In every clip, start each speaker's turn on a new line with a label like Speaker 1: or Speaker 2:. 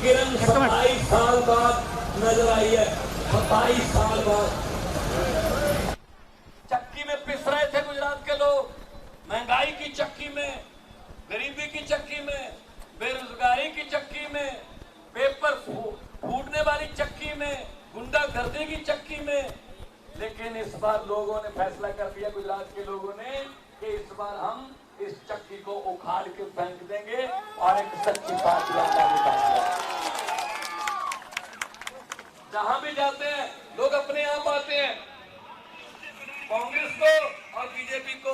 Speaker 1: किरण 27 साल बाद नजर आई है, 27 साल बाद। चक्की में पिस रहे थे गुजरात के लोग, महंगाई की चक्की में, गरीबी की चक्की में, बेरोजगारी की चक्की में, पेपर फूटने वाली चक्की में, गुंडागर्दी की चक्की में। लेकिन इस बार लोगों ने फैसला कर दिया, गुजरात के लोगों ने, कि इस बार हम इस चक्की को उखाड़ के फेंक देंगे और एक सच्ची पार्टी जहां भी जाते हैं लोग अपने आप आते हैं। कांग्रेस को और बीजेपी को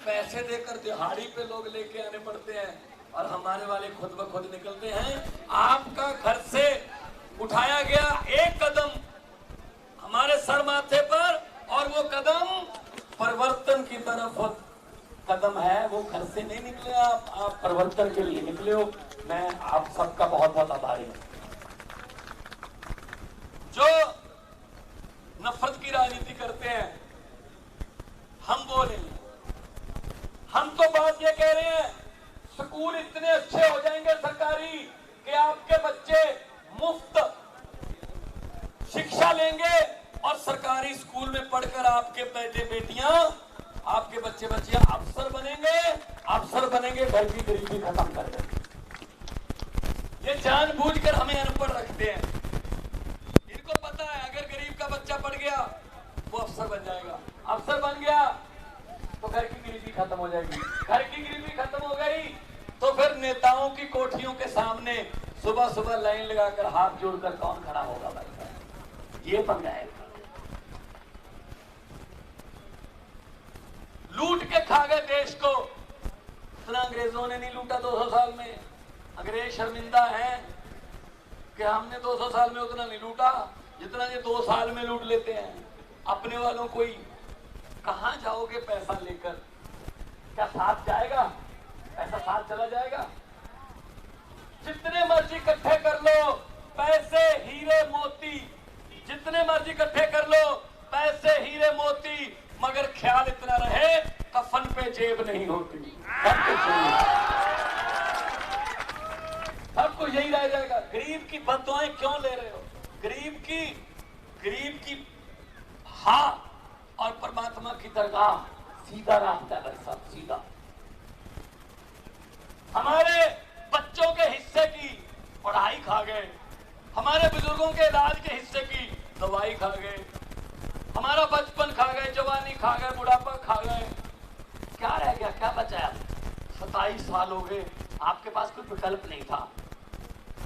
Speaker 1: पैसे देकर दिहाड़ी पे लोग लेके आने पड़ते हैं और हमारे वाले खुद ब खुद निकलते हैं। आपका घर से उठाया गया एक कदम हमारे सर माथे पर, और वो कदम परिवर्तन की तरफ कदम है, वो घर से नहीं निकले आप परिवर्तन के लिए निकले हो। मैं आप सबका बहुत बहुत आभारी हूं। जो नफरत की राजनीति करते हैं, हम बोले, हम तो बात ये कह रहे हैं, स्कूल इतने अच्छे हो जाएंगे सरकारी कि आपके बच्चे मुफ्त शिक्षा लेंगे और सरकारी स्कूल में पढ़कर आपके बेटे बेटियां, आपके बच्चे बच्चियां अफसर बनेंगे, घर की गरीबी खत्म कर देंगे। ये जानबूझकर हमें अनपढ़ रखते हैं। इनको पता है अगर गरीब का बच्चा पढ़ गया वो अफसर बन जाएगा, अफसर बन गया तो घर की गरीबी खत्म हो जाएगी, घर की गरीबी खत्म हो गई तो फिर नेताओं की कोठियों के सामने सुबह सुबह लाइन लगाकर हाथ जोड़कर कौन खड़ा होगा भाई? ये बन जाएगा। लूट के खा गए देश को। इतना अंग्रेजों ने नहीं लूटा 200 साल में। अंग्रेज शर्मिंदा हैं कि हमने 200 साल में उतना नहीं लूटा जितना ये 2 साल में लूट लेते हैं अपने वालों को ही। कहां जाओगे पैसा लेकर? क्या साथ जाएगा? पैसा साथ चला जाएगा? जितने मर्जी इकट्ठे कर लो पैसे, हीरे मोती, जितने मर्जी इकट्ठे कर लो पैसे, हीरे मोती, मगर ख्याल इतना रहे कफन पे जेब नहीं होती। सबको यही रह जाएगा। गरीब की बददुआएं क्यों ले रहे हो? गरीब की हाँ और परमात्मा की दरगाह सीधा रास्ता है भाई साहब, सीधा। हमारे बच्चों के हिस्से की पढ़ाई खा गए, हमारे बुजुर्गों के इलाज के हिस्से की दवाई खा गए, हमारा बचपन खा गए, जवानी खा गए, बुढ़ापा खा गए। क्या रह गया? क्या बचा? 27 साल हो गए, आपके पास कोई विकल्प नहीं था।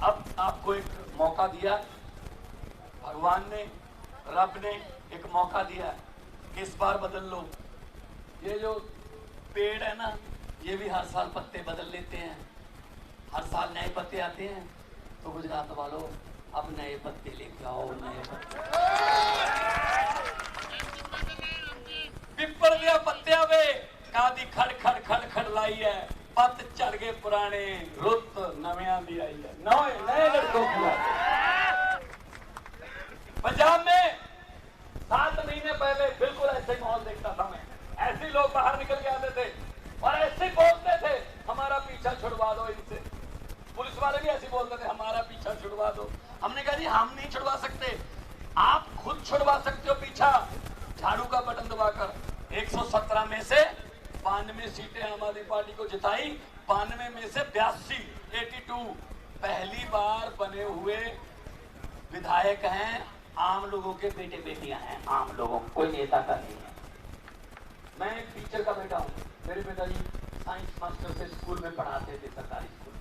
Speaker 1: अब आपको एक मौका दिया भगवान ने, रब ने एक मौका दिया कि इस बार बदल लो। ये जो पेड़ है ना, ये भी हर साल पत्ते बदल लेते हैं, हर साल नए पत्ते आते हैं। तो गुजरात वालों, अब नए पत्ते लेके आओ, नए पत्ते। पिपड़ दिया पत्तिया वे कादी खड़ खड़ खड़ खड़ लाई है, पत चढ़ गए पुराने, रुत नविया दी आई है, नए लड़कों की। पंजाब में 7 महीने पहले बिल्कुल ऐसे ही माहौल देखता था मैं। ऐसे लोग बाहर निकल के आते थे और ऐसे बोलते थे, हमारा पीछा छुड़वा दो इनसे। पुलिस वाले भी ऐसे बोलते थे, हमारा पीछा छुड़वा दो। हमने कहा जी हम नहीं छुड़वा सकते, आप खुद छुड़वा सकते हो पीछा, झाड़ू का बटन दबाकर। 117 में से 92 सीटें आम आदमी पार्टी को जिताई, 92 में से 82 पहली बार बने हुए विधायक हैं, आम लोगों के बेटे बेटियां हैं, आम लोगों, कोई नेता का नहीं है। मैं एक टीचर का बेटा हूँ, मेरे पिताजी साइंस मास्टर से स्कूल में पढ़ाते थे, सरकारी स्कूल।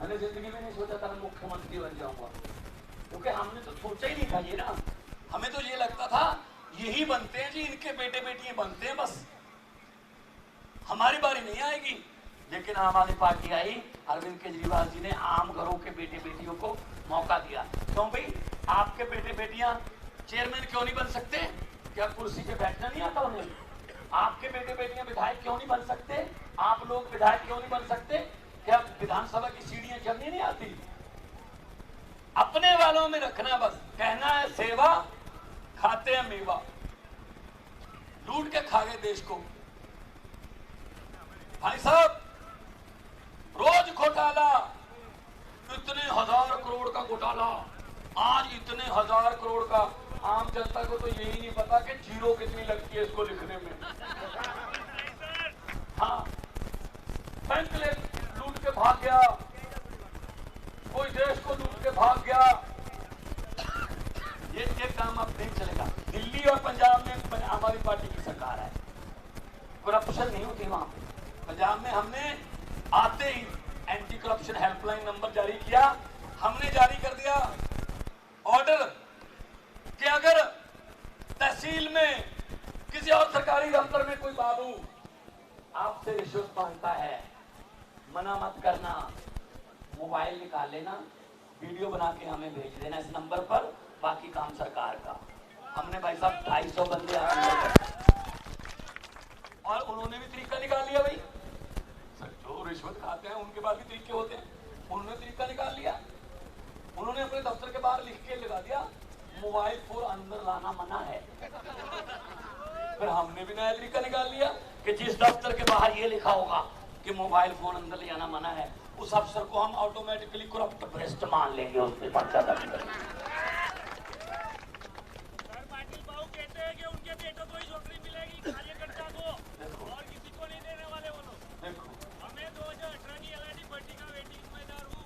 Speaker 1: मैंने जिंदगी में नहीं सोचा था मैं मुख्यमंत्री बन जाऊंगा, क्योंकि हमने तो सोचा ही नहीं था ये ना। हमें तो ये लगता था यही बनते हैं जी, इनके बेटे बेटियां बनते हैं, बस हमारी बारी नहीं आएगी। लेकिन आम आदमी पार्टी आई, अरविंद केजरीवाल जी ने आम घरों के बेटे बेटियों को मौका दिया। क्यों भाई? आपके बेटे बेटियां चेयरमैन क्यों नहीं बन सकते? क्या कुर्सी पे बैठना नहीं आता उन्हें? आपके बेटे बेटियां विधायक क्यों नहीं बन सकते? आप लोग विधायक क्यों नहीं बन सकते? क्या विधानसभा की सीढ़ियां चढ़नी नहीं आती? अपने वालों में रखना, बस कहना है सेवा, खाते हैं मेवा। लूट के खा गए देश को भाई साहब, रोज घोटाला, इतने 1000 करोड़ इतने 1000 करोड़ का, आम जनता को तो यही नहीं पता कि जीरो कितनी लगती है इसको लिखने में। हाँ, बैंक लूट के भाग गया, कोई देश को लूट के भाग गया, ये काम अब नहीं चलेगा। दिल्ली और पंजाब में हमारी पार्टी की सरकार है, करप्शन नहीं होती वहां पे। पंजाब में हमने आते ही एंटी करप्शन हेल्पलाइन नंबर जारी किया, हमने जारी कर दिया ऑर्डर कि अगर तहसील में किसी और सरकारी दफ्तर में कोई बाबू आपसे रिश्वत मांगता है, मना मत करना, मोबाइल निकाल लेना, वीडियो बना के हमें भेज देना इस नंबर पर, बाकी काम सरकार का। हमने भाई साहब 250 बंदे और उन्होंने भी तरीका निकाल लिया। भाई जो रिश्वत खाते हैं उनके पास भी तरीके होते हैं, उन्होंने तरीका निकाल लिया। उन्होंने अपने दफ्तर के बाहर लिख के लगा दिया मोबाइल फोन अंदर लाना मना है। फिर हमने भी नया तरीका निकाल लिया कि जिस दफ्तर के बाहर ये लिखा होगा कि मोबाइल फोन अंदर ले जाना मना है, उस अफसर को हम ऑटोमेटिकली करप्ट भ्रष्ट मान लेंगे, उस पर पर्चा दर्ज करेंगे।
Speaker 2: कहते हैं कि उनके बेटों को ही नौकरी मिलेगी, कार्यकर्ता को, और किसी को नहीं देने वाले वो लोग।
Speaker 1: देखो,
Speaker 2: हमें 2018 की एलआईडी भर्ती का वेटिंग उम्मीदवार हूँ,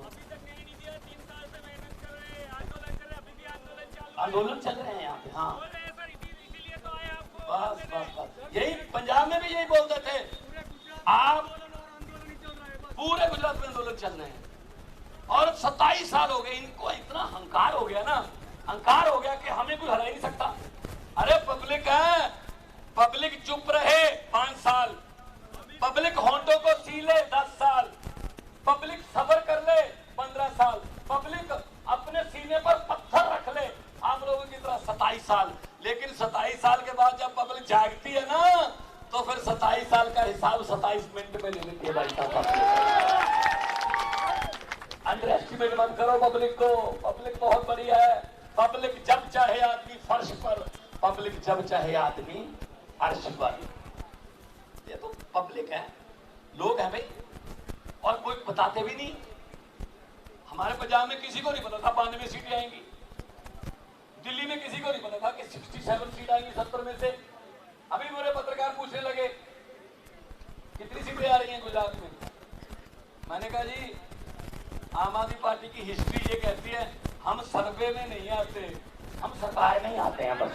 Speaker 2: अभी तक न्याय नहीं दिया। 3 साल से मेहनत कर रहे हैं, आंदोलन कर रहे हैं, अभी भी आंदोलन
Speaker 1: चल रहे हैं यहाँ पे। हाँ,
Speaker 2: बोल रहे हैं सर, इसीलिए तो आए आपको।
Speaker 1: बस बस बस यही पंजाब में भी यही बोलते थे, आप पूरे गुजरात में आंदोलन चल रहे हैं। और 27 साल हो गए इनको, इतना अहंकार हो गया ना, अहंकार हो गया कि हमें कोई हरा ही नहीं सकता। अरे पब्लिक है, पब्लिक चुप रहे 5 साल, पब्लिक होंठों को सीले 10 साल, पब्लिक सब्र कर ले 15 साल, पब्लिक अपने सीने पर पत्थर रख ले आप लोगों की तरह 27 साल। लेकिन 27 साल के बाद जब पब्लिक जागती है ना, तो फिर 27 साल का हिसाब 27 मिनट में ले लेती है। भाई साहब, अंडर एस्टिमेट मत करो पब्लिक को, पब्लिक बहुत बड़ी है। पब्लिक जब चाहे आदमी फर्श पर, पब्लिक जब चाहे आदमी अर्श पर। ये तो पब्लिक है, लोग हैं भाई, और कोई बताते भी नहीं। हमारे पंजाब में किसी को नहीं पता था 92 सीटें आएंगी, दिल्ली में किसी को नहीं पता था कि 67 सीट आएंगी 70 में से। अभी मेरे पत्रकार पूछने लगे कितनी सीटें आ रही हैं गुजरात में। मैंने कहा जी, आम आदमी पार्टी की हिस्ट्री ये कहती है हम सर्वे में नहीं आते, हम सरकार में ही आते हैं। बस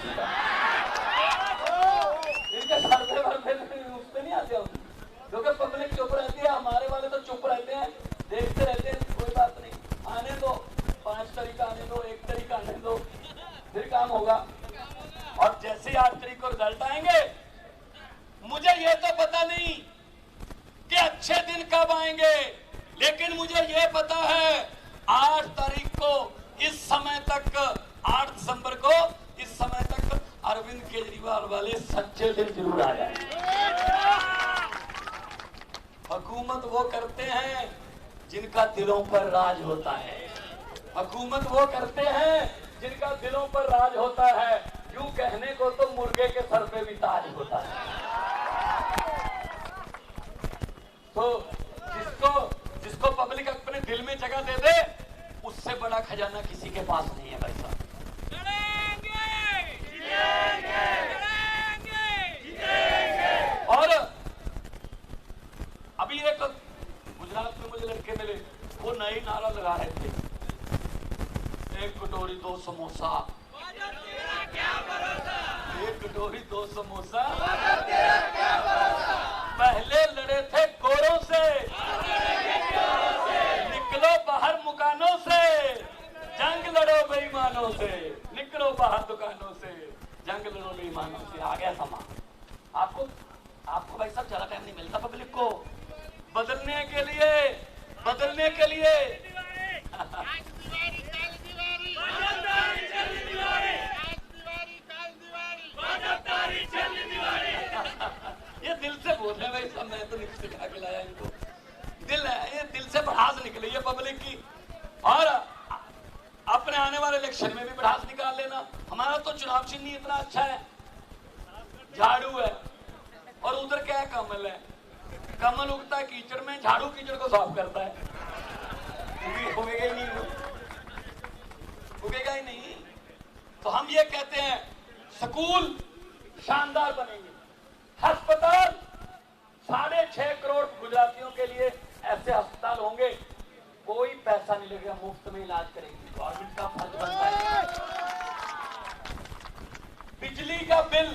Speaker 1: इनके सर्वे वर्वे उस पर नहीं आते हम, क्योंकि पब्लिक चुप रहती है। हमारे वाले तो चुप रहते हैं, देखते रहते हैं, कोई बात नहीं, आने दो, 5 तारीख आने दो, 1 तारीख आने दो, फिर काम होगा। और जैसे 8 तारीख को रिजल्ट आएंगे, मुझे ये तो पता नहीं कि अच्छे दिन कब आएंगे, लेकिन मुझे ये पता है 8 तारीख को इस समय तक, 8 दिसंबर को इस समय तक अरविंद केजरीवाल वाले सच्चे दिन जरूर आ जाए। हुकूमत वो करते हैं जिनका दिलों पर राज होता है, हुकूमत वो करते हैं जिनका दिलों पर राज होता है। यूं कहने को तो मुर्गे के सर पे भी ताज होता है। तो जिसको पब्लिक अपने दिल में जगह दे दे, उससे बड़ा खजाना किसी के पास नहीं है भाई साहब। और अभी एक गुजरात में मुझे लड़के मिले, वो नई नारा लगा रहे थे, 1 कटोरी 2 समोसा, 1 कटोरी 2 समोसा। पहले लड़े थे गोरों से, निकलो बाहर मुकानों से, जंग लड़ो बेईमानों से, निकलो बाहर दुकानों से, जंग लड़ो बेईमानों से। आ गया समा। आपको भाई साहब ज्यादा टाइम नहीं मिलता पब्लिक को बदलने के लिए। ये दिल से बोल रहे भाई साहब, मैं तो नहीं सिखा के लाया इनको, दिल है, ये दिल से भड़ास निकली है पब्लिक की। और अपने आने वाले इलेक्शन में भी भड़ास निकाल लेना। हमारा तो चुनाव चिन्ह इतना अच्छा है, झाड़ू है, और उधर क्या है, कमल है। कमल उगता है कीचड़ में, झाड़ू कीचड़ को साफ करता है। उगेगा ही नहीं, उगेगा ही नहीं। कहते हैं स्कूल शानदार बनेंगे, अस्पताल 6.5 करोड़ गुजरातियों के लिए ऐसे अस्पताल होंगे, कोई पैसा नहीं लगेगा, मुफ्त में इलाज करेंगे, गवर्नमेंट का फर्ज बनता है। बिजली का बिल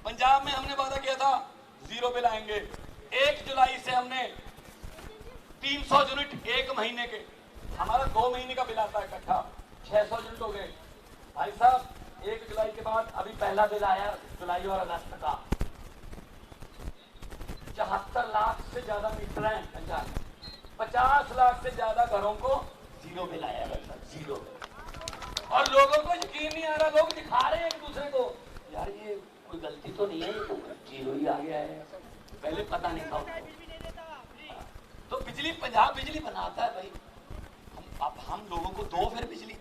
Speaker 1: पंजाब में हमने वादा किया था 0 बिल आएंगे। 1 जुलाई से हमने 300 यूनिट 1 महीने के, हमारा 2 महीने का बिल आता है इकट्ठा, 600 यूनिट हो गए। भाई साहब 1 जुलाई के बाद अभी पहला बिल आया जुलाई और अगस्त का, 74 लाख से ज्यादा मीटर हैं पंजाब, 50 लाख से ज्यादा घरों को 0 बिल आया है, 0 बिल। और लोगों को यकीन नहीं आ रहा, लोग दिखा रहे हैं एक दूसरे को, यार ये कोई गलती तो नहीं है, ये तो 0 ही आ गया है, पहले पता नहीं था। तो बिजली पंजाब बिजली बनाता है भाई, अब हम लोगों को दो फिर बिजली।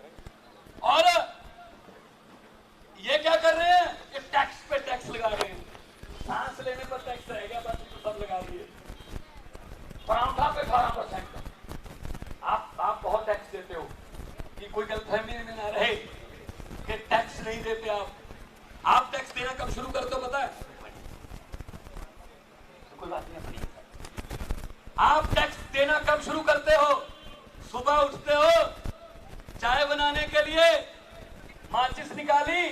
Speaker 1: और ये क्या कर रहे हैं, ये टैक्स पे टैक्स लगा रहे हैं, सांस लेने पर टैक्स रहेगा, बाकी तो सब लगा दिए। पराठा पे 12%, आप बहुत टैक्स देते हो, कि कोई गलतफहमी में ना रहे कि टैक्स नहीं देते आप टैक्स देना कब शुरू करते हो पता है? तो कोई बात नहीं अपनी, आप टैक्स देना कब शुरू करते हो? सुबह उठते हो, चाय बनाने के लिए माचिस निकाली,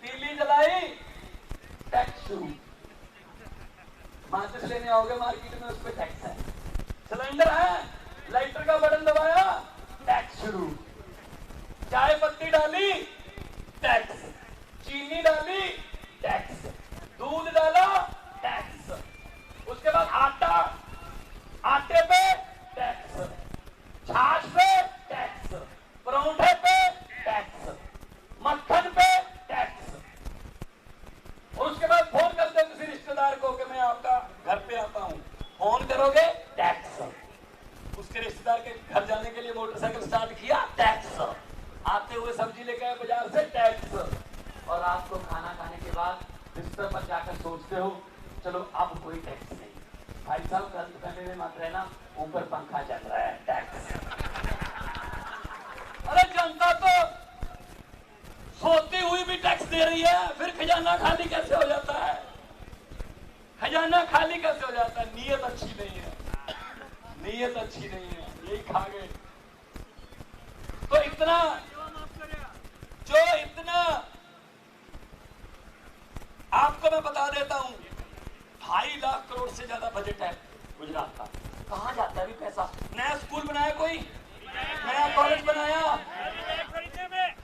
Speaker 1: तीली जलाई, टैक्स शुरू। माचिस लेने आओगे मार्केट में, उस पर टैक्स है। सिलेंडर है, लाइटर का बटन दबाया, टैक्स शुरू। चाय पत्ती डाली, टैक्स। चीनी डाली, टैक्स। दूध डाला, टैक्स। उसके बाद आटा, आटे पे टैक्स, छाछ पे टैक्स, परांठे पे टैक्स, मक्खन पे टैक्स। और उसके बाद फोन करते हो किसी रिश्तेदार को कि मैं आपका घर पे आता हूं, फोन करोगे टैक्स। उसके रिश्तेदार के घर जाने के लिए मोटरसाइकिल स्टार्ट किया, टैक्स। आते हुए सब्जी लेकर आए बाजार से, टैक्स। और रात को खाना खाने के बाद बिस्तर पर जाकर सोचते हो चलो अब कोई टैक्स नहीं। भाई साहब गलत फहमी में मत रहना, ऊपर पंखा चल रहा है, टैक्स। अरे जनता तो सोती हुई भी टैक्स दे रही है, फिर खजाना खाली कैसे हो जाता है? खजाना खाली कैसे हो जाता है? नीयत अच्छी नहीं है, नीयत अच्छी नहीं है, यही खा गए। तो इतना आपको मैं बता देता हूं, 2.5 लाख करोड़ से ज्यादा बजट है गुजरात का। कहां जाता है अभी पैसा? नया स्कूल बनाया, कोई नया कॉलेज बनाया,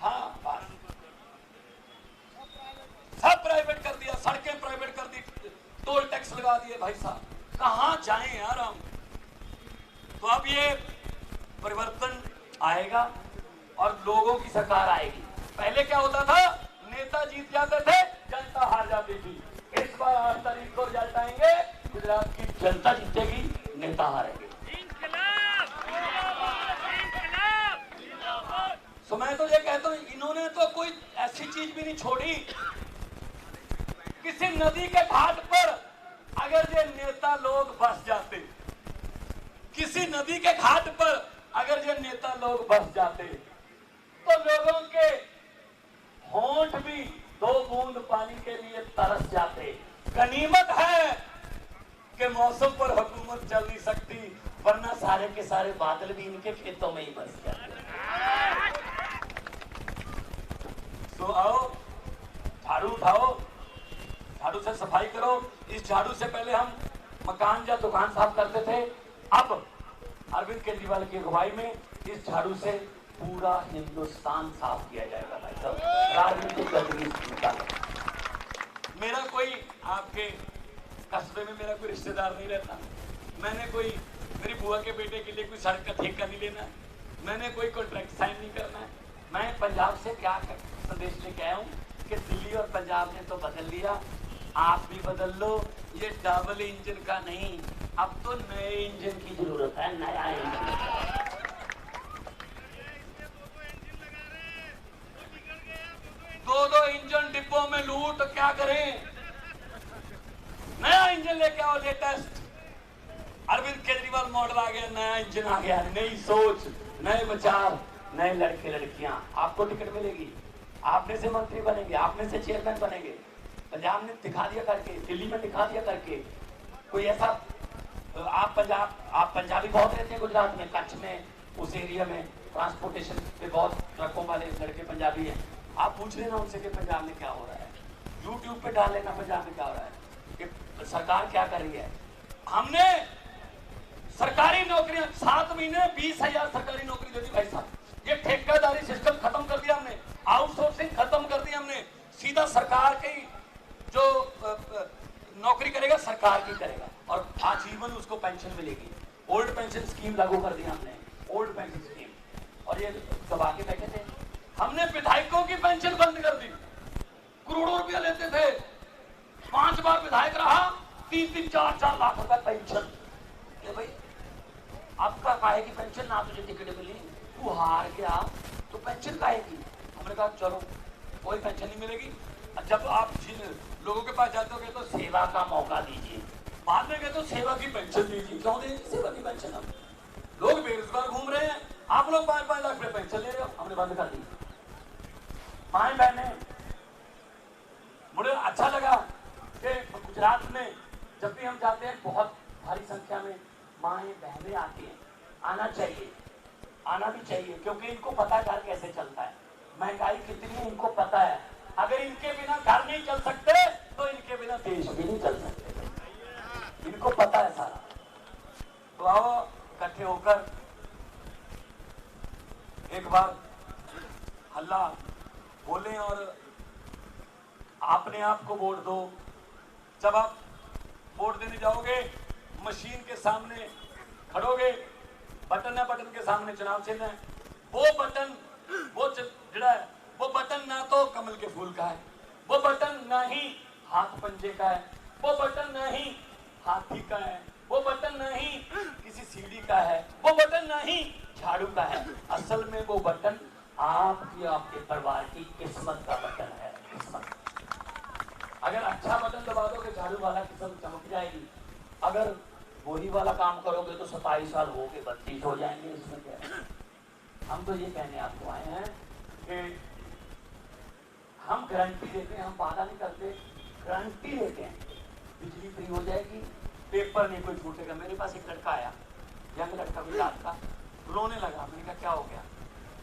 Speaker 1: हाँ बस सब प्राइवेट कर दिया, सड़कें प्राइवेट कर दी, टोल टैक्स लगा दिए। भाई साहब कहां जाएं यार हम? तो अब ये परिवर्तन आएगा और लोगों की सरकार आएगी। पहले क्या होता था, नेता जीत जाते थे, जनता हार जाती थी। इस बार 8 तारीख को रिजल्ट आएंगे, गुजरात की जनता जीतेगी, नेता हारेंगे। तो मैं तो ये कहता हूं, इन्होंने तो कोई ऐसी चीज भी नहीं छोड़ी। किसी नदी के घाट पर अगर ये नेता लोग बस जाते, किसी नदी के घाट पर अगर ये नेता लोग बस जाते, तो लोगों के होंठ भी 2 बूंद पानी के लिए तरस जाते। गनीमत है कि मौसम पर हुकूमत चल नहीं सकती, वरना सारे के सारे बादल भी इनके खेतों में ही बस जाते। तो आओ, झाड़ू उठाओ, झाड़ू से सफाई करो। इस झाड़ू से पहले हम मकान या दुकान साफ करते थे, अब अरविंद केजरीवाल की अगुवाई में इस झाड़ू से पूरा हिंदुस्तान साफ किया जाएगा। भाई साहब राजनीतिक गतिविधि, मेरा कोई आपके कस्बे में मेरा कोई रिश्तेदार नहीं रहता, मैंने कोई मेरी बुआ के बेटे के लिए कोई सड़क का ठेका नहीं लेना, मैंने कोई कॉन्ट्रैक्ट साइन नहीं करना है। मैं पंजाब से क्या संदेश लेके आया हूँ कि दिल्ली और पंजाब ने तो बदल लिया, आप भी बदल लो। ये डबल इंजन का नहीं, अब तो नए इंजन की जरूरत है, नया इंजन। 2 इंजन डिब्बों में लूट, क्या करें? नया इंजन लेके आओ, लेटेस्ट अरविंद केजरीवाल मॉडल आ गया, नया इंजन आ गया, नई सोच, नए विचार, नए लड़के लड़कियां। आपको टिकट मिलेगी, आपने से मंत्री बनेंगे, आपने से चेयरमैन बनेंगे। पंजाब ने दिखा दिया करके, दिल्ली में दिखा दिया करके। कोई ऐसा आप पंजाबी बहुत रहते हैं गुजरात में, कच्छ में, उस एरिया में ट्रांसपोर्टेशन पे बहुत ट्रकों वाले लड़के पंजाबी हैं। आप पूछ लेना उनसे कि पंजाब में क्या हो रहा है, यूट्यूब पे डाल लेना पंजाब में क्या हो रहा है, कि सरकार क्या कर रही है। हमने सरकारी नौकरियां 7 महीने 20,000 सरकारी नौकरी दे दी भाई साहब। ये ठेकेदारी सिस्टम खत्म कर दिया हमने, आउटसोर्सिंग खत्म कर दी हमने। सीधा सरकार की जो नौकरी करेगा सरकार की करेगा, और आजीवन उसको पेंशन मिलेगी। ओल्ड पेंशन स्कीम लागू कर दी हमने, ओल्ड पेंशन स्कीम। और ये दबा के बैठे थे। हमने विधायकों की पेंशन बंद कर दी, करोड़ों रुपया लेते थे। 5 बार विधायक रहा, 3-3, 4-4 लाख रुपया पेंशन। भाई आपका काहे की पेंशन, ना तुझे टिकट मिली, तू हार गया तो पेंशन काहे की। हमने कहा चलो कोई पेंशन नहीं मिलेगी। जब आप जिन लोगों के पास जाते हो तो सेवा का मौका दीजिए, बाद में कहते तो सेवा की पेंशन दीजिए। क्यों दीजिए सेवा की पेंशन? हम लोग बेरोजगार घूम रहे हैं, आप लोग 5-5 लाख रुपए पेंशन ले रहे हो। हमने बंद कर दी। माए बहने, मुझे अच्छा लगा कि गुजरात में जब भी हम जाते हैं बहुत भारी संख्या में माएँ बहनें आती हैं। आना चाहिए, आना भी चाहिए, क्योंकि इनको पता है घर कैसे चलता है, महंगाई कितनी है इनको पता है। अगर इनके बिना घर नहीं चल सकते तो इनके बिना देश भी नहीं चल सकते, इनको पता है सारा। तो आओ इकट्ठे होकर एक बार हल्ला बोले और अपने आप को वोट दो। जब आप वोट देने जाओगे, मशीन के सामने खड़ोगे, बटन है, बटन के सामने चुनाव चिन्ह है। वो बटन, वो जड़ा है, वो बटन ना तो कमल के फूल का है, वो बटन ना ही हाथ पंजे का है, वो बटन ना ही हाथी का है, वो बटन ना ही किसी सीढ़ी का है, वो बटन ना ही झाड़ू का है। असल में वो बटन आपकी, आपके परिवार की किस्मत का बटन है। किस्मत, अगर अच्छा बटन दबा दोगे झाड़ू वाला किस्मत चमक जाएगी। अगर वही वाला काम करोगे तो 27 साल हो के 32 हो जाएंगे। इसमें क्या है? हम तो ये कहने आपको आए हैं कि हम गारंटी देते हैं, हम वादा नहीं करते, गारंटी देते हैं। बिजली फ्री हो जाएगी, पेपर नहीं कोई छूटेगा। मेरे पास एक लड़का आया, यंग लड़का गुजरात का, रोने लगा। मैंने कहा क्या हो गया?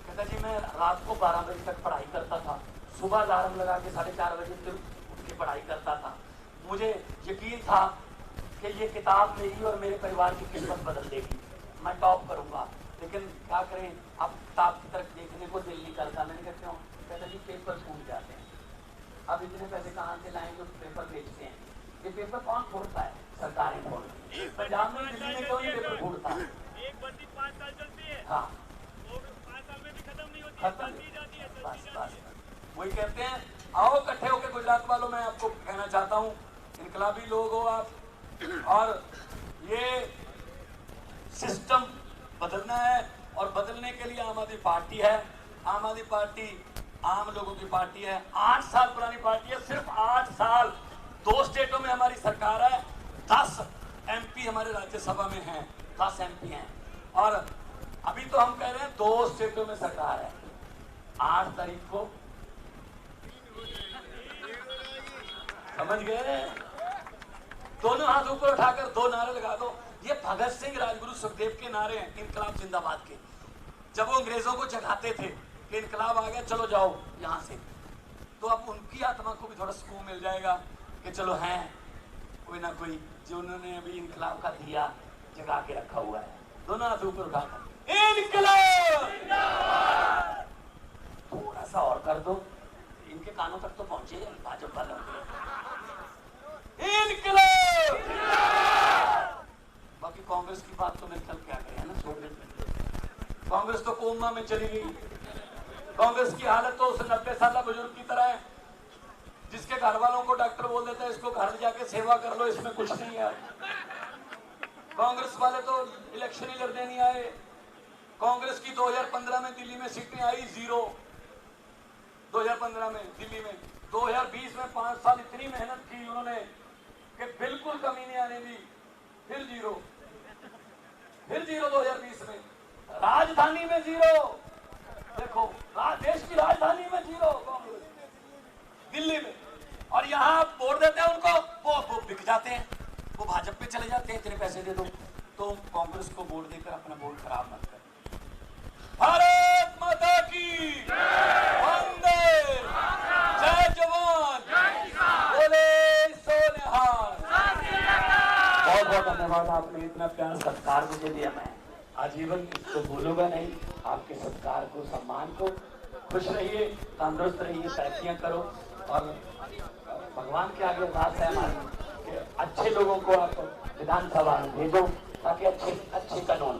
Speaker 1: कहता जी मैं रात को 12 बजे तक पढ़ाई करता था, सुबह अलार्म लगा के 4:30 बजे तक उठ के पढ़ाई करता था। मुझे यकीन था कि ये किताब मेरी और मेरे परिवार की किस्मत बदल देगी, मैं टॉप करूंगा। लेकिन क्या करें, अब किताब की तरफ देखने को दिल नहीं करता। मैंने कहा क्यों? कहता जी पेपर छूट जाते हैं। अब इतने पैसे कहाँ से लाएं जो पेपर बेचते हैं? ये पेपर कौन फोड़ता है? सरकारें फोड़ती है। पंजाब में, दिल्ली में कोई पेपर फोड़ता है?
Speaker 2: एक बत्ती 5 साल चलती है,
Speaker 1: हाँ,
Speaker 2: वो 5 साल में भी खत्म नहीं होती,
Speaker 1: खत्म
Speaker 2: चलती जाती है,
Speaker 1: बस
Speaker 2: चलती
Speaker 1: बस
Speaker 2: जाती है।
Speaker 1: वही कहते हैं। आओ इकट्ठे होकर गुजरात वालों, मैं आपको कहना चाहता हूँ, इनकलाबी लोग हो आप, और ये सिस्टम बदलना है। और बदलने के लिए आम आदमी पार्टी है। आम आदमी पार्टी आम लोगों की पार्टी है, 8 साल पुरानी पार्टी है, सिर्फ 8 साल। 2 स्टेटों में हमारी सरकार है, 10 MP हमारे राज्यसभा में हैं, 10 MP हैं। और अभी तो हम कह रहे हैं 2 स्टेटों में सरकार है। 8 तारीख को समझ गए? दोनों हाथ ऊपर उठाकर 2 नारे लगा दो। ये भगत सिंह, राजगुरु, सुखदेव के नारे हैं, इनकलाब जिंदाबाद के। जब वो अंग्रेजों को जगाते थे कि इनकलाब आ गया, चलो जाओ यहाँ से, तो अब उनकी आत्मा को भी थोड़ा सुकून मिल जाएगा कि चलो हैं कोई ना कोई जो उन्होंने अभी इनकलाब का दिया जगा के रखा हुआ है। दोनों हाथ ऊपर उठाकर इनकलाब, थोड़ा सा और कर दो, इनके कानों तक तो पहुंचे भाजपा वालों के। इनकलाब। बाकी कांग्रेस की बात तो मेरे कल क्या करें, है ना, छोड़ देते। कांग्रेस तो कोमा में चली गई। कांग्रेस की हालत तो उस 90 साल बुजुर्ग की तरह है जिसके घर वालों को डॉक्टर बोल देता है इसको घर जाके सेवा कर लो, इसमें कुछ नहीं है। कांग्रेस वाले तो इलेक्शन ही लड़ने नहीं आए। कांग्रेस की 2015 में दिल्ली में सीटें आई 0, 2015 में दिल्ली में। 2020 में 5 साल इतनी मेहनत की उन्होंने कि बिल्कुल कमी नहीं आने दी, फिर 0, फिर 0 2020 में। राजधानी में 0, देखो देश की राजधानी में 0 कांग्रेस। दिल्ली में, और यहाँ आप वोट देते हैं उनको, वो बिक जाते हैं, वो भाजपा पे चले जाते हैं। इतने पैसे दे दो तो कांग्रेस को वोट देकर अपना वोट खराब मत कर। भारत माता की वंदे, जय जवान, बोले सो निहाल। बहुत बहुत धन्यवाद, आपने इतना प्यार सत्कार मुझे दिया। मैं आजीवन इसको भूलूंगा नहीं, आपके सत्कार को, सम्मान को। खुश रहिए, तंदुरुस्त रहिए, तरक्कियां करो, और भगवान के आगे अरदास है हमारी कि अच्छे लोगों को आप विधानसभा में भेजो ताकि अच्छे कानून